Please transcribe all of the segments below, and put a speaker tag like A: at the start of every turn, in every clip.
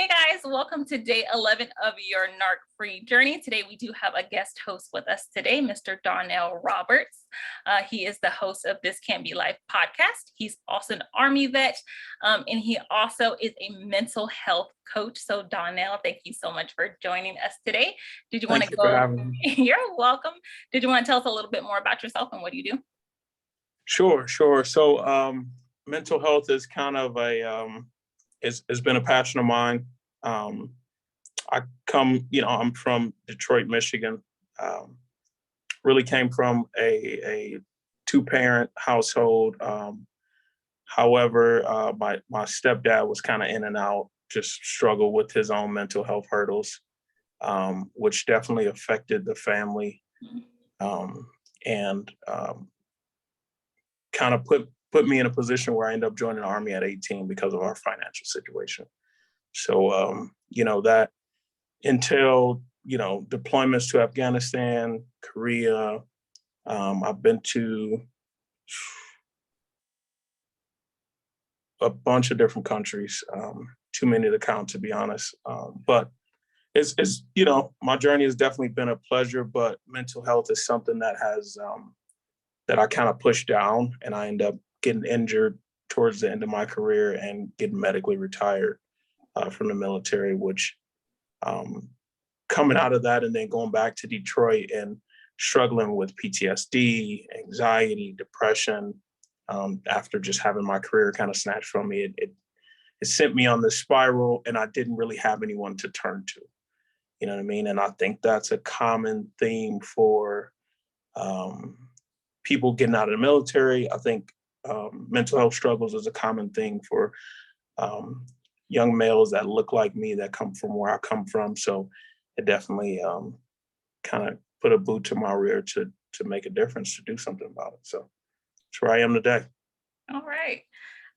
A: Hey guys, welcome to day 11 of your Narc-free journey. Today we do have a guest host with us today, Mr.Donell Roberts. He is the host of This Can't Be Life podcast. He's also an Army vet, and he also is a mental health coach. So Donell, thank you so much for joining us today. Did you want to go?
B: For having me.
A: You're welcome. Did you want to tell us a little bit more about yourself and what do you do?
B: Sure. So mental health is kind of it's been a passion of mine. I'm from Detroit, Michigan. Really came from a two-parent household. However, my stepdad was kind of in and out, just struggled with his own mental health hurdles, which definitely affected the family, and kind of put me in a position where I ended up joining the Army at 18 because of our financial situation. So, that entailed, deployments to Afghanistan, Korea. I've been to a bunch of different countries, too many to count, to be honest. But it's my journey has definitely been a pleasure, but mental health is something that has, that I kind of pushed down, and I ended up getting injured towards the end of my career and getting medically retired from the military, which coming out of that and then going back to Detroit and struggling with PTSD, anxiety, depression, after just having my career kind of snatched from me, it sent me on this spiral, and I didn't really have anyone to turn to. You know what I mean? And I think that's a common theme for people getting out of the military. I think mental health struggles is a common thing for young males that look like me, that come from where I come from. So it definitely kind of put a boot to my rear to make a difference, to do something about it. So that's where I am today.
A: All right.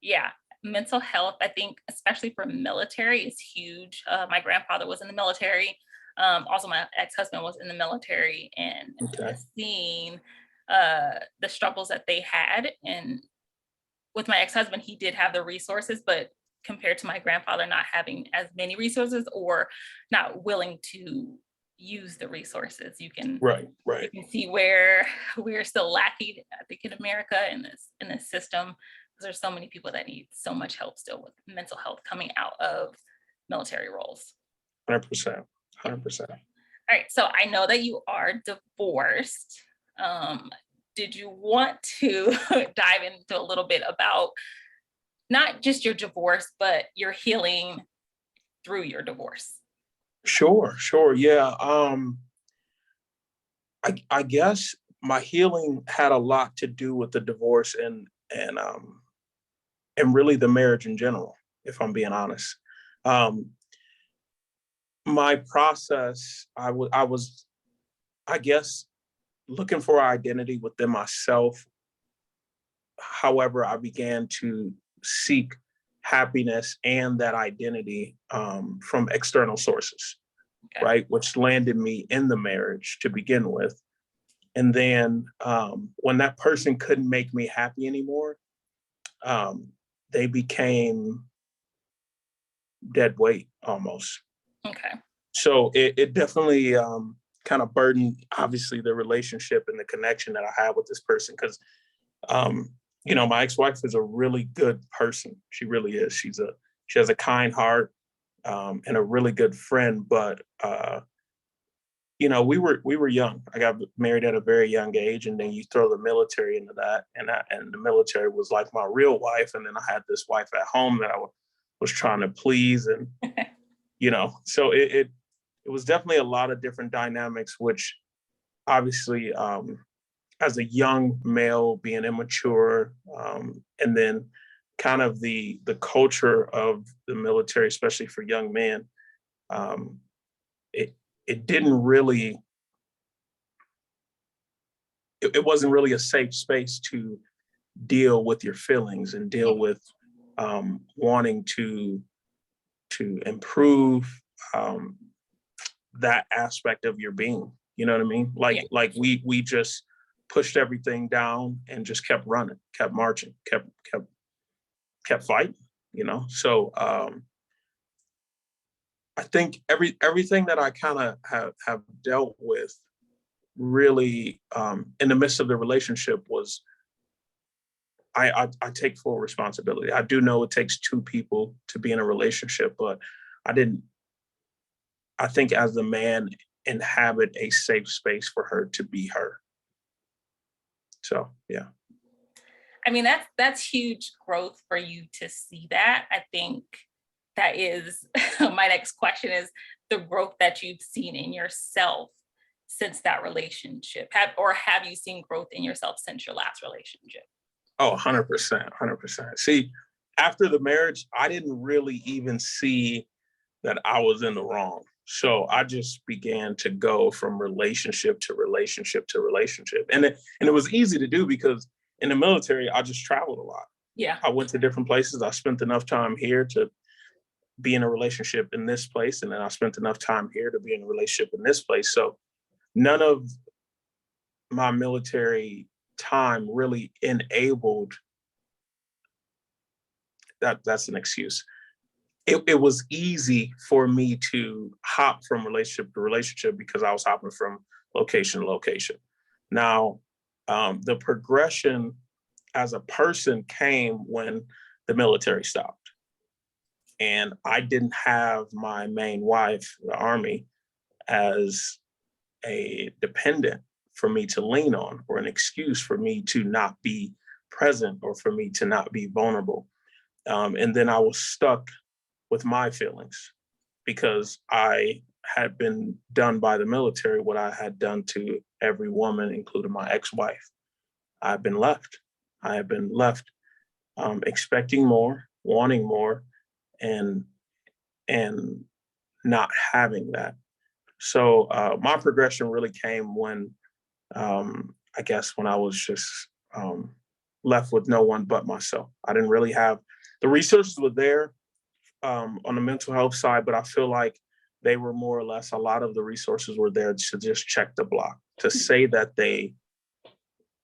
A: Yeah. Mental health, I think, especially for military, is huge. My grandfather was in the military. Also, my ex-husband was in the military, and seeing the struggles that they had. And with my ex-husband, he did have the resources, but compared to my grandfather not having as many resources or not willing to use the resources, you can you can see where we're still lacking, I think, in America in this system, because there's so many people that need so much help still with mental health coming out of military roles.
B: 100%.
A: All right. So I know that you are divorced. Did you want to dive into a little bit about not just your divorce, but your healing through your divorce?
B: Sure. Yeah. I guess my healing had a lot to do with the divorce and really the marriage in general, if I'm being honest. My process, I was, I guess, looking for identity within myself. However, I began to seek happiness and that identity from external sources, right? Which landed me in the marriage to begin with. And then when that person couldn't make me happy anymore, they became dead weight almost.
A: Okay.
B: So it definitely kind of burdened, obviously, the relationship and the connection that I had with this person. Because, my ex-wife is a really good person. She really is. She has a kind heart and a really good friend. But, we were young. I got married at a very young age. And then you throw the military into that. And the military was like my real wife. And then I had this wife at home that I was trying to please. And, so it was definitely a lot of different dynamics, which obviously, as a young male being immature, and then kind of the culture of the military, especially for young men, it didn't really, it wasn't really a safe space to deal with your feelings and deal with wanting to improve that aspect of your being. You know what I mean? Like we just pushed everything down and just kept running, kept marching, kept fighting, So think everything that I kind of have dealt with really in the midst of the relationship was I take full responsibility. I do know it takes two people to be in a relationship, but I think as the man, inhabit a safe space for her to be her. So yeah.
A: I mean, that's huge growth for you to see that. I think that is my next question is the growth that you've seen in yourself since that relationship. Have you seen growth in yourself since your last relationship?
B: Oh, 100%, 100%. See, after the marriage, I didn't really even see that I was in the wrong. So I just began to go from relationship to relationship to relationship. And it was easy to do because in the military, I just traveled a lot.
A: Yeah.
B: I went to different places. I spent enough time here to be in a relationship in this place. And then I spent enough time here to be in a relationship in this place. So none of my military time really enabled that's an excuse. It was easy for me to hop from relationship to relationship because I was hopping from location to location. Now, the progression as a person came when the military stopped. And I didn't have my main wife, the Army, as a dependent for me to lean on or an excuse for me to not be present or for me to not be vulnerable. And then I was stuck with my feelings because I had been done by the military what I had done to every woman, including my ex-wife. I've been left. I have been left expecting more, wanting more, and not having that. So my progression really came when I guess when I was just left with no one but myself. I didn't really have the resources were there on the mental health side, but I feel like they were more or less a lot of the resources were there to just check the block, to say that they,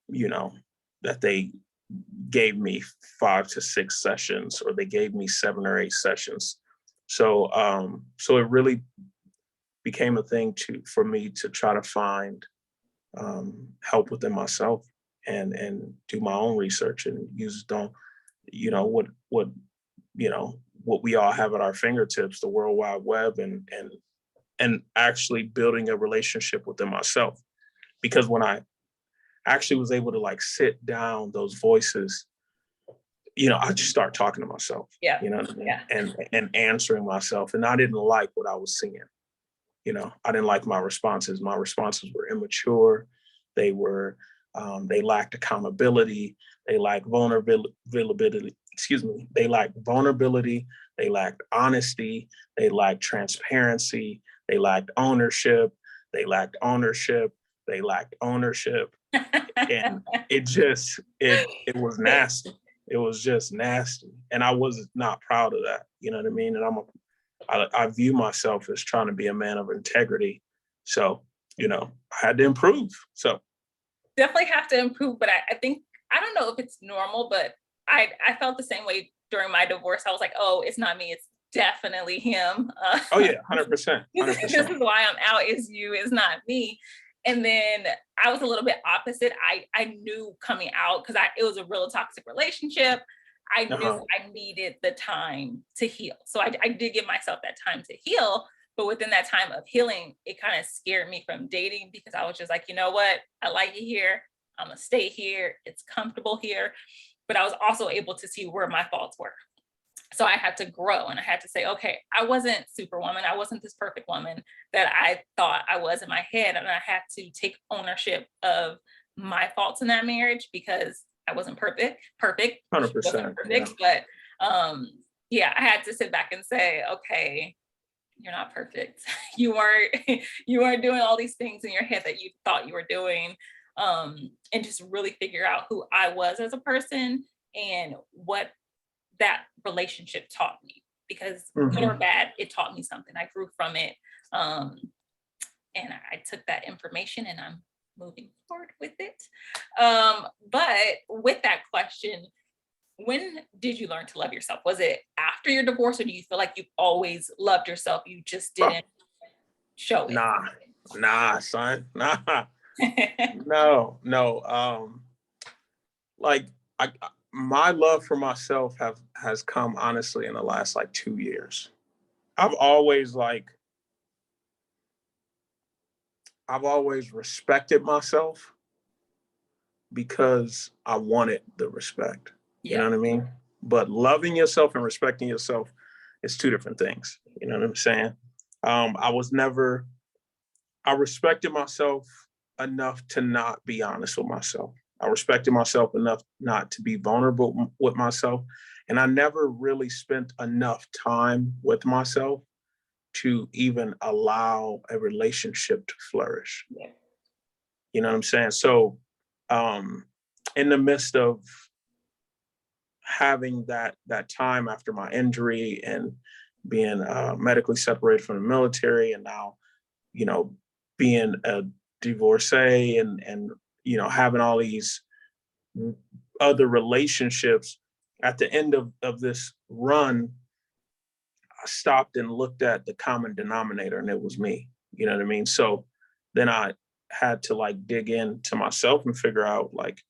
B: that they gave me 5 to 6 sessions or they gave me 7 or 8 sessions. So so it really became a thing for me to try to find help within myself and do my own research and use what we all have at our fingertips, the World Wide Web, and actually building a relationship within myself. Because when I actually was able to like sit down those voices, I just start talking to myself.
A: Yeah.
B: You know what I mean?
A: Yeah.
B: And answering myself. And I didn't like what I was seeing. I didn't like my responses. My responses were immature. They were, they lacked accountability. They lacked vulnerability. Excuse me. They lacked vulnerability. They lacked honesty. They lacked transparency. They lacked ownership. They lacked ownership. They lacked ownership. And it was nasty. It was just nasty. And I was not proud of that. You know what I mean? And I view myself as trying to be a man of integrity. So, I had to improve. So
A: definitely have to improve. But I think, I don't know if it's normal, but I felt the same way during my divorce. I was like, oh, it's not me. It's definitely him.
B: Oh yeah, 100%.
A: This is why I'm out, is you, it's not me. And then I was a little bit opposite. I knew coming out, because it was a real toxic relationship. I knew I needed the time to heal. So I did give myself that time to heal. But within that time of healing, it kind of scared me from dating, because I was just like, you know what? I like it here. I'm going to stay here. It's comfortable here. But I was also able to see where my faults were. So I had to grow, and I had to say, okay, I wasn't Superwoman. I wasn't this perfect woman that I thought I was in my head. And I had to take ownership of my faults in that marriage, because I wasn't perfect.
B: 100%.
A: Wasn't perfect, yeah. But yeah, I had to sit back and say, okay, you're not perfect. You weren't doing all these things in your head that you thought you were doing, and just really figure out who I was as a person and what that relationship taught me. Because good or bad, it taught me something. I grew from it, and I took that information and I'm moving forward with it. But with that question, When did you learn to love yourself? Was it after your divorce, or do you feel like you've always loved yourself? You just didn't show it.
B: Nah, son. Nah. No. Like my love for myself has come honestly in the last like 2 years. I've always like I've always respected myself because I wanted the respect. You know
A: Yeah.
B: what I mean? But loving yourself and respecting yourself is two different things. You know what I'm saying? I was never, I respected myself enough to not be honest with myself. I respected myself enough not to be vulnerable with myself. And I never really spent enough time with myself to even allow a relationship to flourish.
A: Yeah.
B: You know what I'm saying? So, in the midst of having that time after my injury and being medically separated from the military, and now, you know, being a divorcee and having all these other relationships, at the end of this run, I stopped and looked at the common denominator, and it was me. You know what I mean? So then I had to like dig into myself and figure out like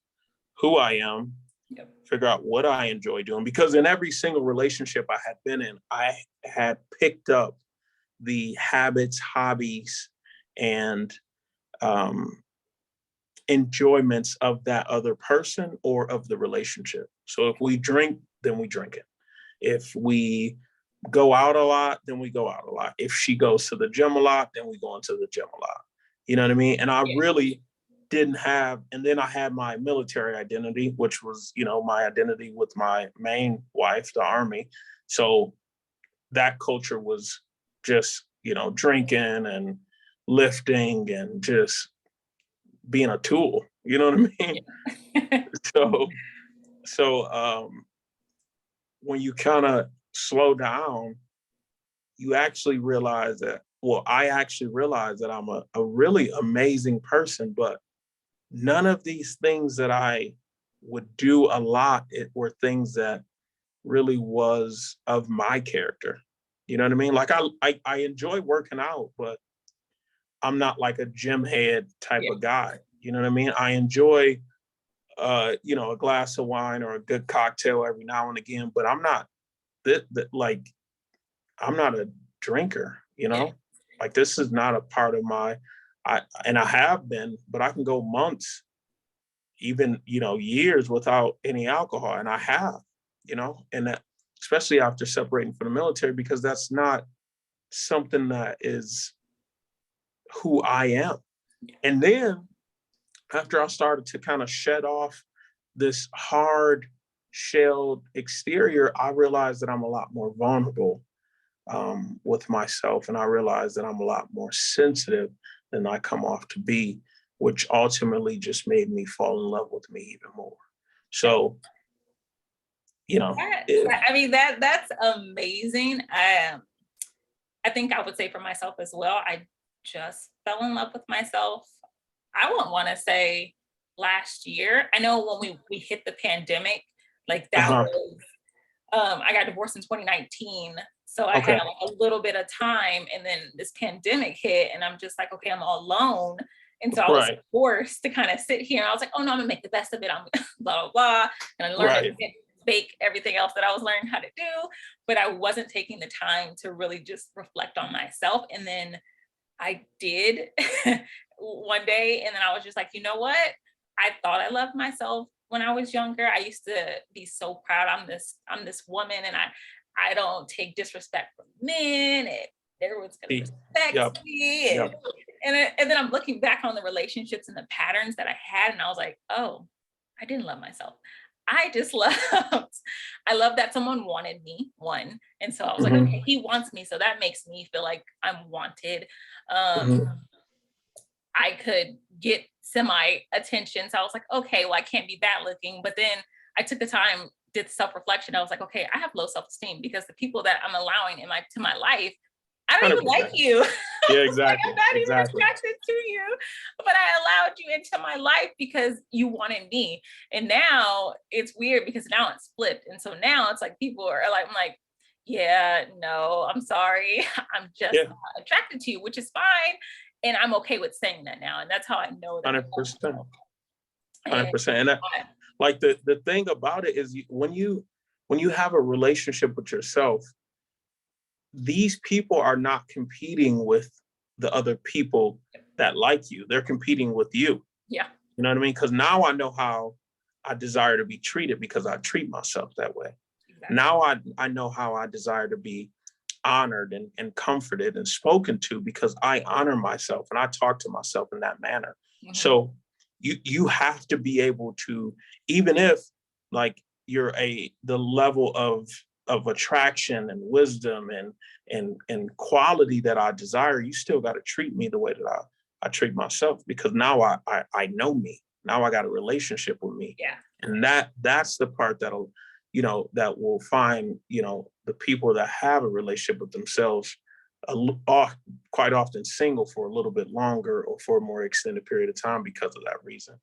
B: who I am,
A: Yep.
B: figure out what I enjoy doing. Because in every single relationship I had been in, I had picked up the habits, hobbies, and enjoyments of that other person or of the relationship. So if we drink, then we drink it. If we go out a lot, then we go out a lot. If she goes to the gym a lot, then we go into the gym a lot. You know what I mean? And I really didn't have, and then I had my military identity, which was, my identity with my main wife, the Army. So that culture was just, drinking and lifting and just being a tool. You know what I mean?
A: Yeah.
B: So when you kind of slow down, you actually realize that, well, I actually realized that I'm a really amazing person, but none of these things that I would do a lot were things that really was of my character. You know what I mean? Like I enjoy working out, but I'm not like a gym head type
A: Yeah.
B: of guy. You know what I mean? I enjoy a glass of wine or a good cocktail every now and again, but I'm not like I'm not a drinker,
A: Yeah.
B: like this is not a part of and I have been, but I can go months, even, years without any alcohol. And I have, and that, especially after separating from the military, because that's not something that is who I am. And then after I started to kind of shed off this hard shelled exterior, I realized that I'm a lot more vulnerable with myself. And I realized that I'm a lot more sensitive than I come off to be, which ultimately just made me fall in love with me even more. So,
A: That's amazing. I think I would say for myself as well, I just fell in love with myself. I wouldn't want to say last year. I know when we hit the pandemic, like that was, I got divorced in 2019. So I had like a little bit of time, and then this pandemic hit, and I'm just like, okay, I'm all alone. And so I was forced to kind of sit here. And I was like, oh no, I'm gonna make the best of it. I'm blah, blah, blah. And I learned to bake everything else that I was learning how to do, but I wasn't taking the time to really just reflect on myself. And then I did one day, and then I was just like, you know what? I thought I loved myself when I was younger. I used to be so proud. I'm this woman, and I don't take disrespect from men, and everyone's gonna respect me. And then I'm looking back on the relationships and the patterns that I had, and I was like, oh, I didn't love myself. I love that someone wanted me, one. And so I was like, okay, he wants me. So that makes me feel like I'm wanted. I could get semi attention. So I was like, okay, well, I can't be bad looking. But then I took the time, did self-reflection. I was like, okay, I have low self-esteem because the people that I'm allowing to my life, I don't even like you.
B: Yeah, exactly.
A: I'm not even
B: Exactly.
A: attracted to you, but I allowed you into my life because you wanted me. And now it's weird because now it's flipped. And so now it's like people are like, I'm like, yeah, no, I'm sorry. I'm just
B: Yeah,
A: not attracted to you, which is fine. And I'm okay with saying that now. And that's how I know that.
B: 100%.
A: And
B: 100%. And that, like the thing about it is when you have a relationship with yourself, these people are not competing with the other people that like you. They're competing with you.
A: yeah,
B: You know what I mean? Because now I know how I desire to be treated because I treat myself that way.
A: exactly.
B: Now I know how I desire to be honored and comforted and spoken to because I honor myself and I talk to myself in that manner.
A: Mhm.
B: So you have to be able to, even if like you're the level of attraction and wisdom and quality that I desire, you still got to treat me the way that I treat myself because now I know me. Now I got a relationship with me.
A: Yeah.
B: And that's the part that'll, that will find, the people that have a relationship with themselves quite often single for a little bit longer or for a more extended period of time because of that reason.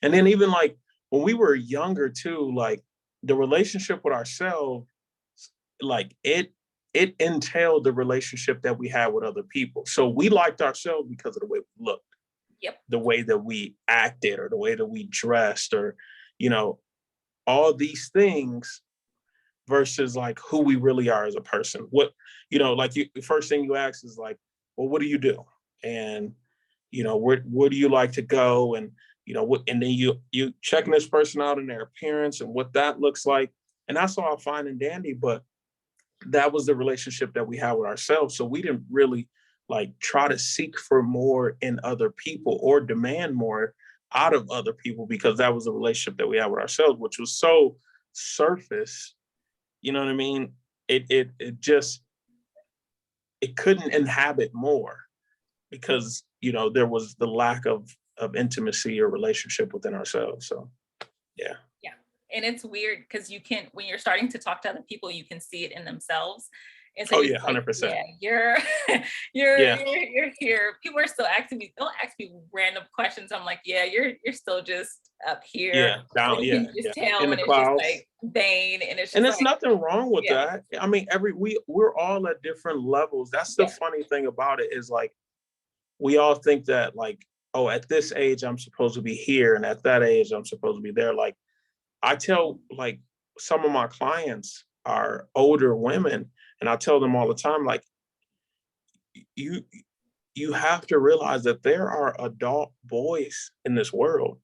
B: And then even like when we were younger too, like the relationship with ourselves, like it entailed the relationship that we had with other people. So we liked ourselves because of the way we looked,
A: Yep.
B: the way that we acted or the way that we dressed or, all these things versus like who we really are as a person. What, like the first thing you ask is like, well, what do you do? And, where do you like to go? And, and then you checking this person out in their appearance and what that looks like. And that's all fine and dandy, but that was the relationship that we had with ourselves. So we didn't really like try to seek for more in other people or demand more out of other people because that was the relationship that we had with ourselves, which was so surface. You know what I mean? It just it couldn't inhabit more because there was the lack of intimacy or relationship within ourselves. So yeah.
A: Yeah. And it's weird because you can, when you're starting to talk to other people, you can see it in themselves. And so
B: Oh
A: you're
B: yeah,
A: like,
B: 100%.
A: yeah, you're you're
B: Yeah.
A: you're here. People are still asking me, they'll ask me random questions. I'm like, yeah, you're still just up here.
B: Yeah. Down.
A: And you
B: Yeah.
A: can just
B: Yeah.
A: tell
B: In the
A: when it's just
B: clouds.
A: like vain and it's
B: And
A: just
B: there's
A: like,
B: nothing wrong with
A: yeah,
B: that. I mean, we're all at different levels. That's the
A: yeah,
B: funny thing about it is like we all think that like, oh, at this age I'm supposed to be here, and at that age I'm supposed to be there. Like I tell like some of my clients are older women, and I tell them all the time, like you you have to realize that there are adult boys in this world.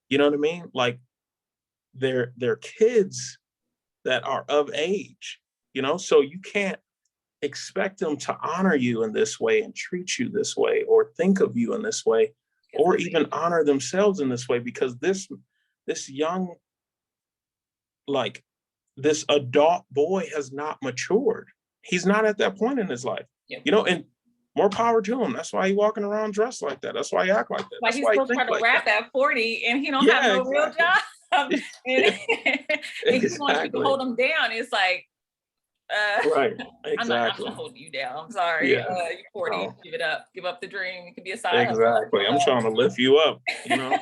B: You know what I mean? Like they're kids that are of age, so you can't expect them to honor you in this way and treat you this way or think of you in this way or even honor themselves in this way because this young, like this adult boy has not matured. He's not at that point in his life,
A: yeah.
B: and more power to him. That's why he walking around dressed like that. That's why he act like that.
A: Like
B: That's
A: he's
B: why he
A: still
B: think
A: trying to
B: like
A: rap
B: that.
A: at 40 and he don't have
B: Yeah,
A: no real
B: exactly.
A: job. And, and he wants you to
B: Exactly.
A: hold him down. It's like,
B: Right.
A: I'm not
B: Exactly.
A: gonna hold you down. I'm sorry.
B: Yeah.
A: You're 40.
B: No.
A: Give it up. Give up the dream. It could be a side
B: Exactly. I'm trying to lift you up,
A: hustle.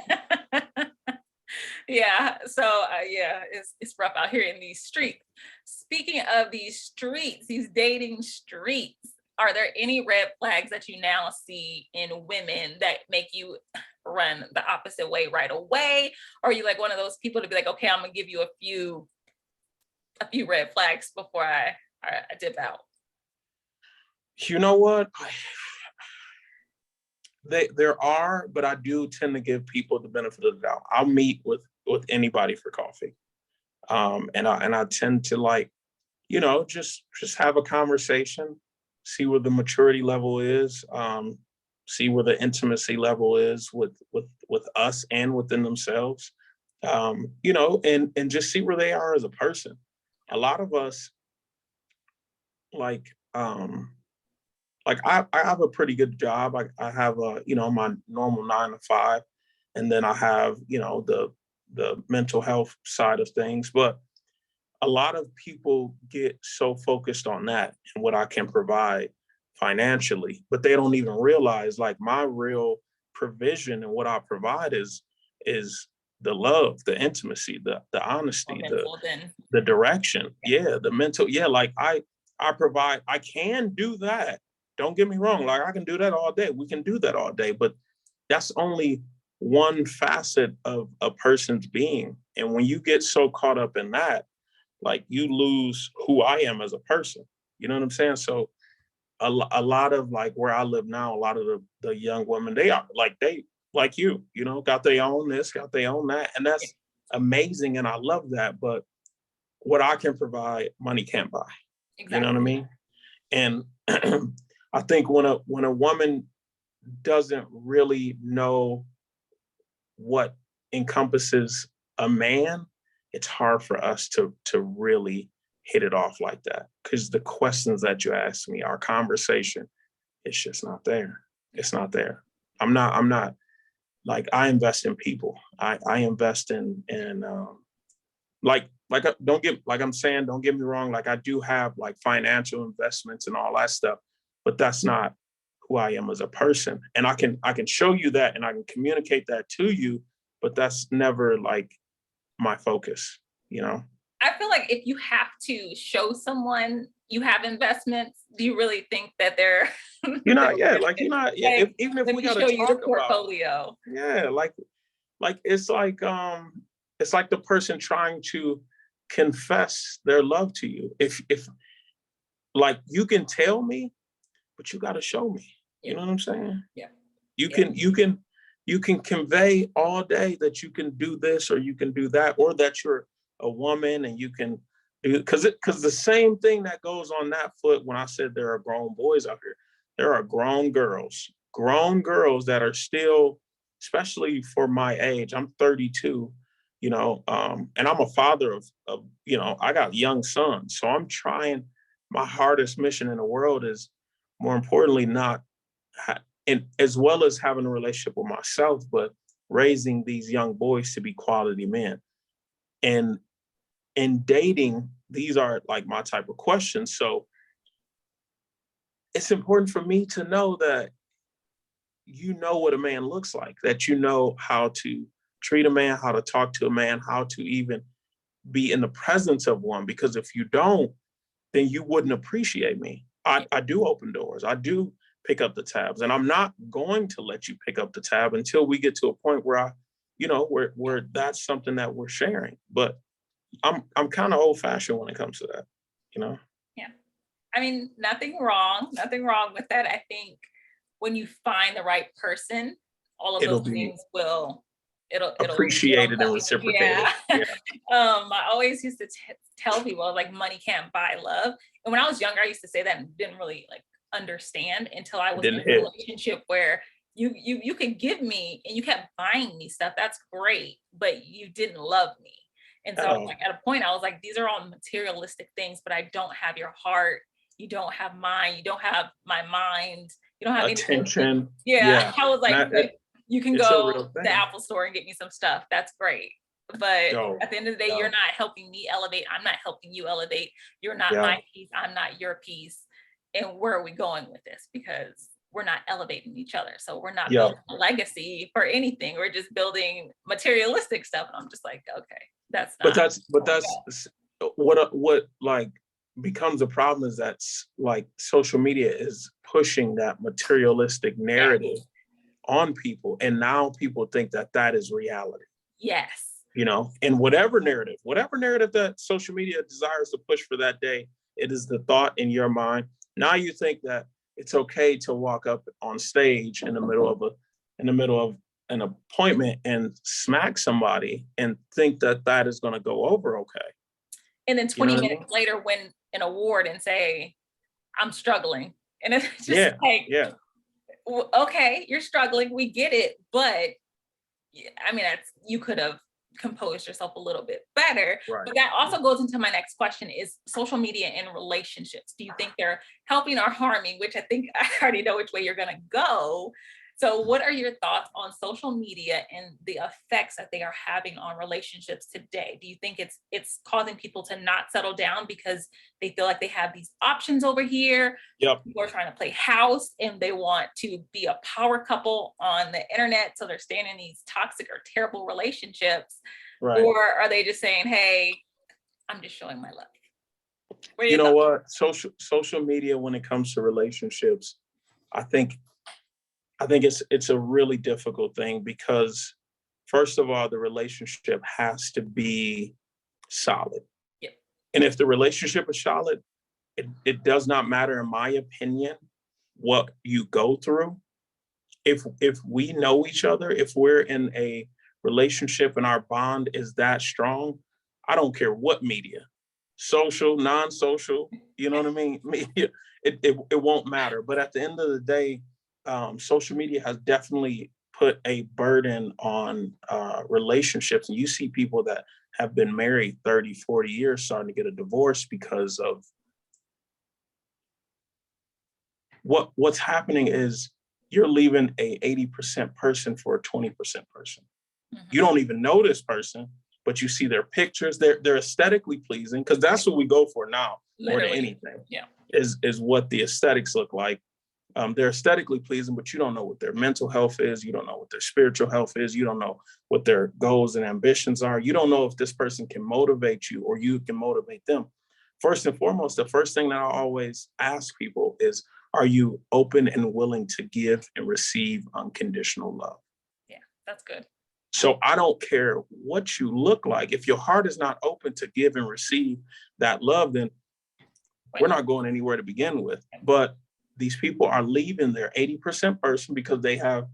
A: Yeah. So yeah, it's rough out here in these streets. Speaking of these streets, these dating streets, are there any red flags that you now see in women that make you run the opposite way right away? Or are you like one of those people to be like, okay, I'm gonna give you a few red flags before I dip out?
B: You know what? There are, but I do tend to give people the benefit of the doubt. I'll meet with anybody for coffee, and I tend to like, just have a conversation, see where the maturity level is, see where the intimacy level is with us and within themselves, and just see where they are as a person. A lot of us like I have a pretty good job. I have my normal 9 to 5, and then I have the mental health side of things. But a lot of people get so focused on that and what I can provide financially, but they don't even realize like my real provision and what I provide is the love, the intimacy, the honesty, the direction. Yeah, the mental. Yeah, like I provide, I can do that. Don't get me wrong, like I can do that all day. We can do that all day, but that's only one facet of a person's being. And when you get so caught up in that, like you lose who I am as a person. You know what I'm saying? So a lot of like where I live now, a lot of the young women, they like you know, got their own this, got their own that. And that's amazing. And I love that. But what I can provide, money can't buy. Exactly. You know what I mean? And I think when a woman doesn't really know what encompasses a man, it's hard for us to really hit it off like that. Because the questions that you ask me, our conversation, it's just not there. It's not there. I'm not like, I invest in people. I invest in don't get me wrong, like I do have like financial investments and all that stuff, but that's not who I am as a person. And I can show you that and I can communicate that to you, but that's never like my focus, you know?
A: I feel like if you have to show someone you have investments, do you really think that they're
B: you're not, yeah, like you're not, yeah,
A: like,
B: even if we gotta
A: show you the
B: talk
A: portfolio.
B: Yeah, like it's like the person trying to confess their love to you. If like you can tell me, but you gotta show me. You know what I'm saying?
A: Yeah.
B: You can convey all day that you can do this or you can do that, or that you're a woman and you can do, because the same thing that goes on that foot when I said there are grown boys out here, there are grown girls that are still, especially for my age, I'm 32, you know, and I'm a father of, you know, I got young sons. So I'm trying, my hardest mission in the world is, more importantly, not, and as well as having a relationship with myself, but raising these young boys to be quality men. And in dating, these are like my type of questions. So it's important for me to know that you know what a man looks like, that you know how to treat a man, how to talk to a man, how to even be in the presence of one. Because if you don't, then you wouldn't appreciate me. I do open doors. I do pick up the tabs, and I'm not going to let you pick up the tab until we get to a point where where that's something that we're sharing. But I'm kind of old fashioned when it comes to that, you know?
A: Yeah. I mean, nothing wrong with that. I think when you find the right person, all of those things will
B: appreciated and reciprocated.
A: Yeah. Yeah. I always used to tell people like money can't buy love. And when I was younger, I used to say that and didn't really like understand until I was in a relationship where you could give me and you kept buying me stuff. That's great, but you didn't love me. And so like at a point I was like, these are all materialistic things, but I don't have your heart. You don't have mine. You don't have my mind. You don't have
B: attention.
A: Anything. Yeah. I was like, you can go to the Apple store and get me some stuff. That's great. But at the end of the day, you're not helping me elevate. I'm not helping you elevate. You're not my piece. I'm not your piece. And where are we going with this? Because we're not elevating each other. So we're not building a legacy for anything. We're just building materialistic stuff. And I'm just like, okay, that's not.
B: But that's what like becomes a problem, is that like social media is pushing that materialistic narrative on people. And now people think that that is reality.
A: Yes.
B: You know, and whatever narrative that social media desires to push for that day, it is the thought in your mind. Now you think that it's okay to walk up on stage in the middle of an appointment and smack somebody and think that that is going to go over okay.
A: And then 20 minutes later win an award and say, I'm struggling. And it's just okay, you're struggling. We get it. But I mean, you could have composed yourself a little bit better. Right. But that also goes into my next question, is social media in relationships. Do you think they're helping or harming? Which I think I already know which way you're going to go. So what are your thoughts on social media and the effects that they are having on relationships today? Do you think it's causing people to not settle down because they feel like they have these options over here?
B: Yep.
A: People are trying to play house and they want to be a power couple on the internet. So they're staying in these toxic or terrible relationships.
B: Right.
A: Or are they just saying, hey, I'm just showing my love?
B: You know what? Social media, when it comes to relationships, I think it's a really difficult thing because, first of all, the relationship has to be solid.
A: Yep.
B: And if the relationship is solid, it does not matter, in my opinion, what you go through. If we know each other, if we're in a relationship and our bond is that strong, I don't care what media, social, non-social, you know what I mean? Media, it won't matter. But at the end of the day, social media has definitely put a burden on relationships. And you see people that have been married 30, 40 years starting to get a divorce because of what's happening is you're leaving a 80% person for a 20% person.
A: Mm-hmm.
B: You don't even know this person, but you see their pictures. They're aesthetically pleasing, because that's what we go for now. Literally. More than anything.
A: Yeah.
B: Is what the aesthetics look like. They're aesthetically pleasing, but you don't know what their mental health is. You don't know what their spiritual health is. You don't know what their goals and ambitions are. You don't know if this person can motivate you or you can motivate them. First and foremost, the first thing that I always ask people is, are you open and willing to give and receive unconditional love?
A: Yeah, that's good.
B: So I don't care what you look like. If your heart is not open to give and receive that love, then we're not going anywhere to begin with. But these people are leaving their 80% person because they have,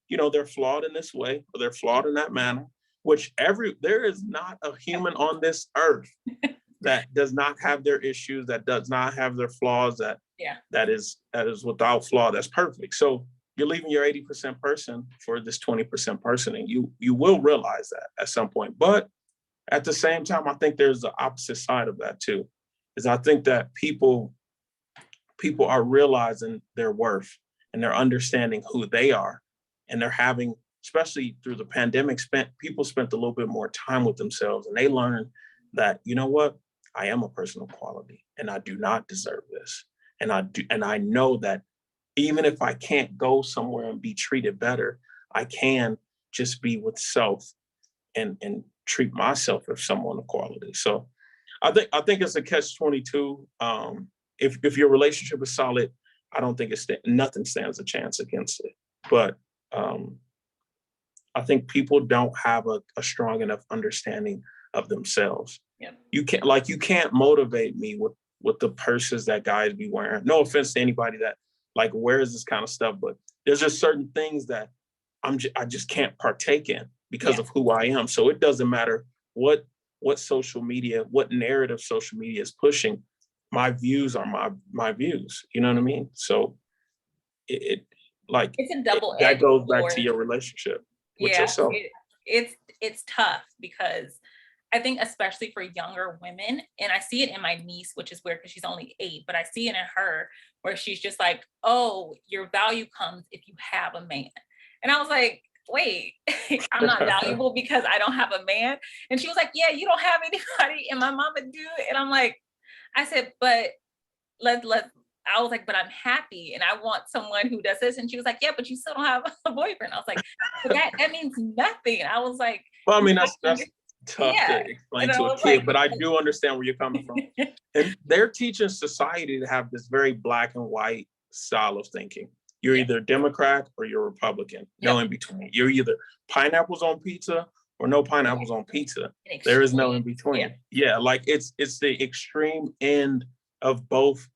B: they're flawed in this way, or they're flawed in that manner, which there is not a human on this earth that does not have their issues, that does not have their flaws, that is without flaw, that's perfect. So you're leaving your 80% person for this 20% person, and you will realize that at some point. But at the same time, I think there's the opposite side of that too, is I think that people are realizing their worth and they're understanding who they are, and they're having, especially through the pandemic, people spent a little bit more time with themselves, and they learned that, you know what, I am a person of quality and I do not deserve this. And I know that even if I can't go somewhere and be treated better, I can just be with self and treat myself as someone of quality. So I think it's a catch-22. If your relationship is solid, I don't think nothing stands a chance against it. But I think people don't have a strong enough understanding of themselves.
A: Yep.
B: You can't motivate me with the purses that guys be wearing. No offense to anybody that wears this kind of stuff, but there's just certain things that I just can't partake in because of who I am. So it doesn't matter what social media, what narrative social media is pushing. My views are my views. You know what I mean? So it's a double-edged that goes back to your relationship with yourself.
A: It's tough because I think especially for younger women, and I see it in my niece, which is weird because she's only 8, but I see it in her where she's just like, oh, your value comes if you have a man. And I was like, wait, I'm not valuable because I don't have a man. And she was like, yeah, you don't have anybody. And my mama do. And I'm like, I said, but I was like, but I'm happy and I want someone who does this. And she was like, yeah, but you still don't have a boyfriend. I was like, but that means nothing. I was like,
B: well, I mean, that's tough to explain to a kid, but I do understand where you're coming from. And they're teaching society to have this very black and white style of thinking. You're either Democrat or you're Republican, no in between. You're either pineapples on pizza or no pineapples on pizza. There is no in between. Yeah, it's the extreme end of both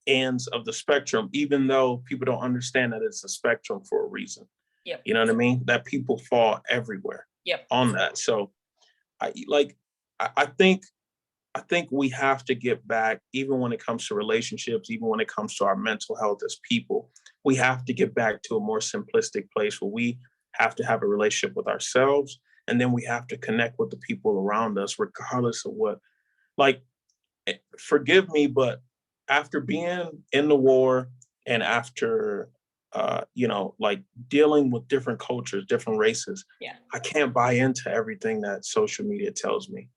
B: ends of the spectrum, even though people don't understand that it's a spectrum for a reason.
A: Yep.
B: You know what I mean? That people fall everywhere on that. So I think we have to get back, even when it comes to relationships, even when it comes to our mental health as people, we have to get back to a more simplistic place where we have to have a relationship with ourselves, and then we have to connect with the people around us, regardless of what, forgive me, but after being in the war and after like dealing with different cultures, different races.
A: Yeah.
B: I can't buy into everything that social media tells me.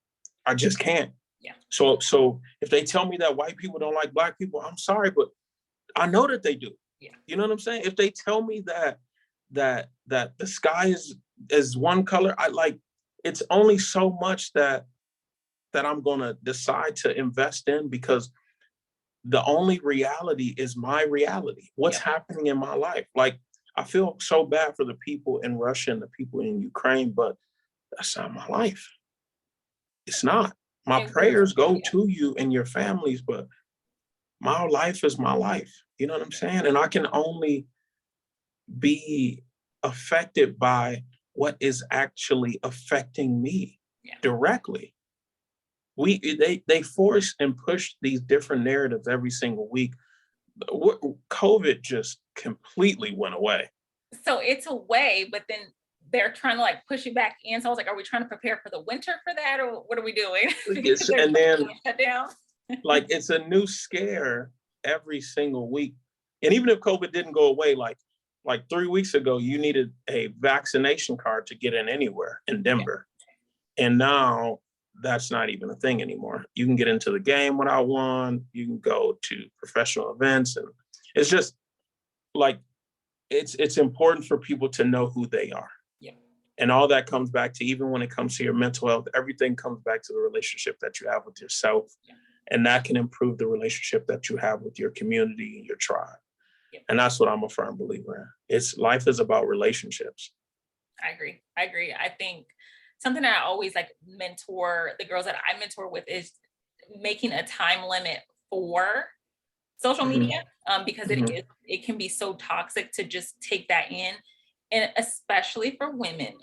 B: I just can't.
A: Yeah.
B: So if they tell me that white people don't like black people, I'm sorry, but I know that they do.
A: Yeah.
B: You know what I'm saying? If they tell me that the sky is one color, it's only so much that I'm gonna decide to invest in, because the only reality is my reality. What's happening in my life? Like, I feel so bad for the people in Russia and the people in Ukraine, but that's not my life. It's not. My prayers go to you and your families, but my life is my life. You know what I'm saying? And I can only be affected by what is actually affecting me directly. They force and push these different narratives every single week. COVID just completely went away.
A: So it's a way, but then they're trying to like push you back in. So I was like, are we trying to prepare for the winter for that, or what are we doing?
B: And then
A: shut down.
B: Like, it's a new scare every single week. And even if COVID didn't go away, like 3 weeks ago, you needed a vaccination card to get in anywhere in Denver. And now that's not even a thing anymore. You can get into the game without one. You can go to professional events. And it's just like, it's important for people to know who they are.
A: Yeah.
B: And all that comes back to, even when it comes to your mental health, everything comes back to the relationship that you have with yourself.
A: Yeah.
B: And that can improve the relationship that you have with your community and your tribe.
A: Yeah.
B: And that's what I'm a firm believer in. Life is about relationships.
A: I agree. I think something that I always like mentor the girls that I mentor with is making a time limit for social media, because it can be so toxic to just take that in. And especially for women,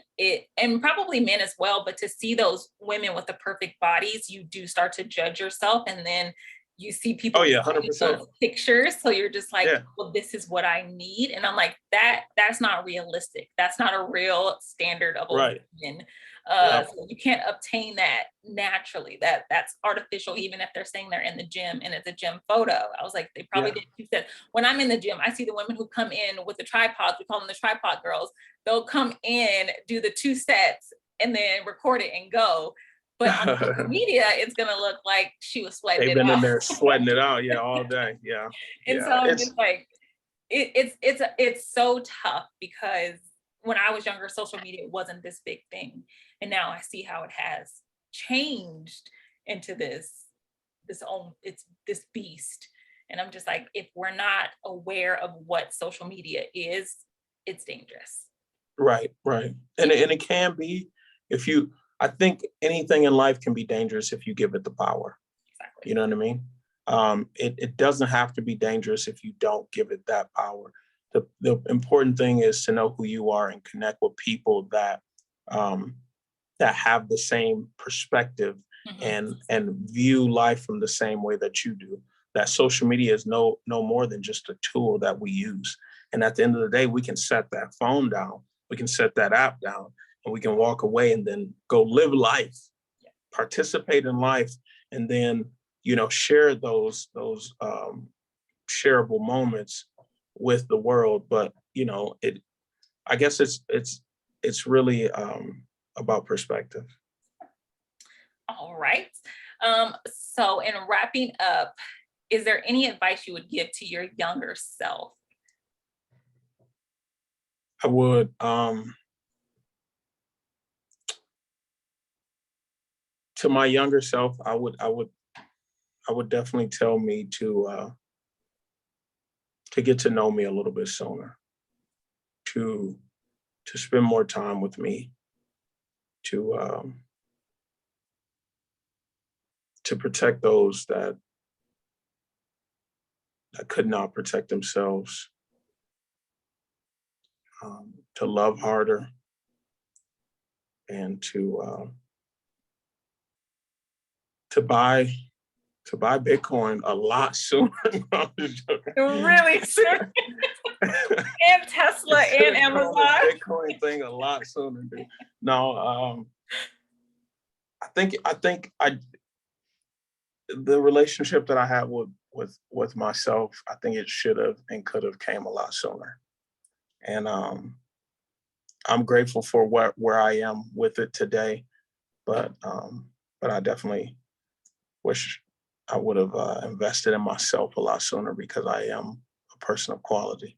A: and probably men as well, but to see those women with the perfect bodies, you do start to judge yourself, and then you see people
B: 100%.
A: pictures, so you're just like, well, this is what I need. And I'm like, that's not realistic. That's not a real standard of a woman. So you can't obtain that naturally. That's artificial, even if they're saying they're in the gym and it's a gym photo. I was like, they probably did. You said, when I'm in the gym, I see the women who come in with the tripods. We call them the tripod girls. They'll come in, do the 2 sets, and then record it and go. But on social media, it's gonna look like she was sweating.
B: They've been in there sweating it out, all day. Yeah.
A: And so I'm just like, it's so tough, because when I was younger, social media wasn't this big thing, and now I see how it has changed into this beast. And I'm just like, if we're not aware of what social media is, it's dangerous. Right.
B: And it can be, I think anything in life can be dangerous if you give it the power.
A: Exactly.
B: You know what I mean? It doesn't have to be dangerous if you don't give it that power. The important thing is to know who you are and connect with people that have the same perspective and view life from the same way that you do. That social media is no more than just a tool that we use. And at the end of the day, we can set that phone down, we can set that app down, and we can walk away and then go live life, participate in life, and then share those shareable moments with the world. But I guess it's really about perspective.
A: All right. So in wrapping up, is there any advice you would give to your younger self?
B: I would. To my younger self, I would definitely tell me to get to know me a little bit sooner, to spend more time with me, to protect those that could not protect themselves, to love harder, and to buy Bitcoin a lot sooner. No,
A: really soon. And Tesla and Amazon.
B: Bitcoin thing a lot sooner, dude. No, I think the relationship that I have with myself, I think it should have and could have came a lot sooner. And I'm grateful for where I am with it today. But I definitely wish I would have invested in myself a lot sooner, because I am a person of quality.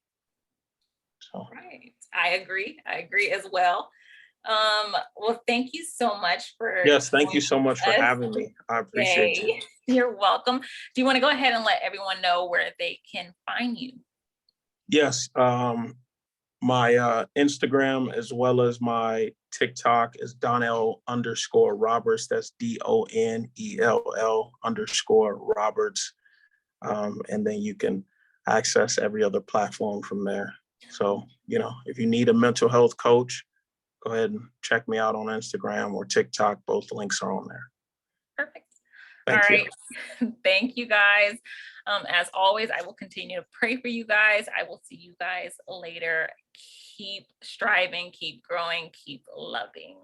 B: So
A: Right. I agree. I agree as well. Well, thank you so much for
B: yes, thank you so
A: joining
B: much for
A: us
B: having me. I appreciate you.
A: today. You're welcome. Do you want to go ahead and let everyone know where they can find you?
B: Yes, my Instagram as well as my TikTok is Donell_Roberts. That's DONELL_Roberts. And then you can access every other platform from there. So, if you need a mental health coach, go ahead and check me out on Instagram or TikTok. Both links are on there.
A: Perfect. All
B: Thank you.
A: right. Thank you guys. As always, I will continue to pray for you guys. I will see you guys later. Keep striving, keep growing, keep loving.